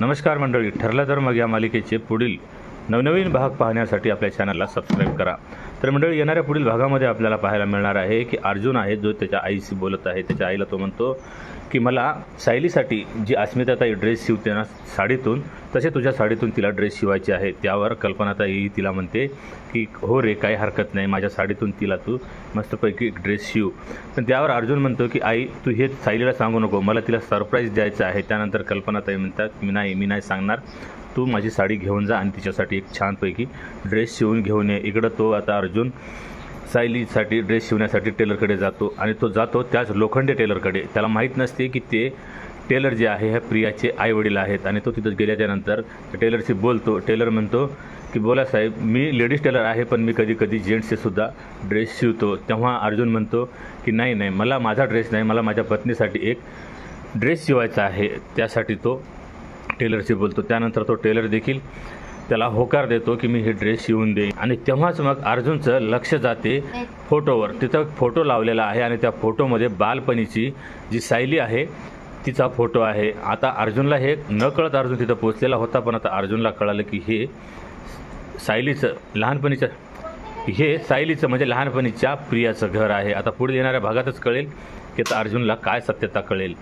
नमस्कार मंडळी, ठरलं तर मग या मालिकेचे पुढील नवनवीन भाग पाहण्यासाठी आपल्या चॅनलला सबस्क्राईब करा। तर मंडळी, येणाऱ्या पुढील भागामध्ये आपल्याला पाहायला मिळणार आहे की अर्जुन आहे जो त्याच्या आईशी बोलत आहे। त्याच्या आईला तो म्हणतो की मला सायलीसाठी जी अस्मिताताई ड्रेस शिवते ना साडीतून, तसे तुझ्या साडीतून तिला ड्रेस शिवायचे आहे। त्यावर कल्पनाताई तिला म्हणते की हो रे, काही हरकत नाही, माझ्या साडीतून तिला तू मस्तपैकी ड्रेस शिव। पण त्यावर अर्जुन म्हणतो की आई, तू हे सायलीला सांगू नको, मला तिला सरप्राईज द्यायचं आहे। त्यानंतर कल्पनाताई म्हणतात मी नाही सांगणार, तू माझी साडी घेऊन जा आणि तिच्यासाठी एक छानपैकी ड्रेस शिवून घेऊन ये। इकडं तो आता अर्जुन सायलीसाठी ड्रेस शिवण्यासाठी टेलरकडे जातो आणि तो जातो त्याच लोखंडे टेलरकडे। त्याला माहीत नसते की ते टेलर जे आहे ह्या प्रियाचे आईवडील आहेत आणि तो तिथं गेल्याच्यानंतर टेलरशी बोलतो। टेलर म्हणतो की बोला साहेब, मी लेडीज टेलर आहे पण मी कधी कधी जेंट्सचे सुद्धा ड्रेस शिवतो। तेव्हा अर्जुन म्हणतो की नाही, मला माझा ड्रेस नाही, मला माझ्या पत्नीसाठी एक ड्रेस शिवायचा आहे। त्यासाठी तो टेलरशी बोलतो। त्यानंतर तो टेलर देखील त्याला होकार देतो की मी हे ड्रेस शिवून देईन। आणि तेव्हाच मग अर्जुनचं लक्ष जाते फोटोवर। तिथं फोटो लावलेला आहे आणि त्या फोटोमध्ये बालपणीची जी सायली आहे तिचा फोटो आहे। आता अर्जुनला हे न कळत अर्जुन तिथं पोचलेला होता, पण आता अर्जुनला कळालं की हे सायलीचं म्हणजे लहानपणीच्या प्रियाचं घर आहे। आता पुढे येणाऱ्या भागातच कळेल की आता अर्जुनला काय सत्यता कळेल।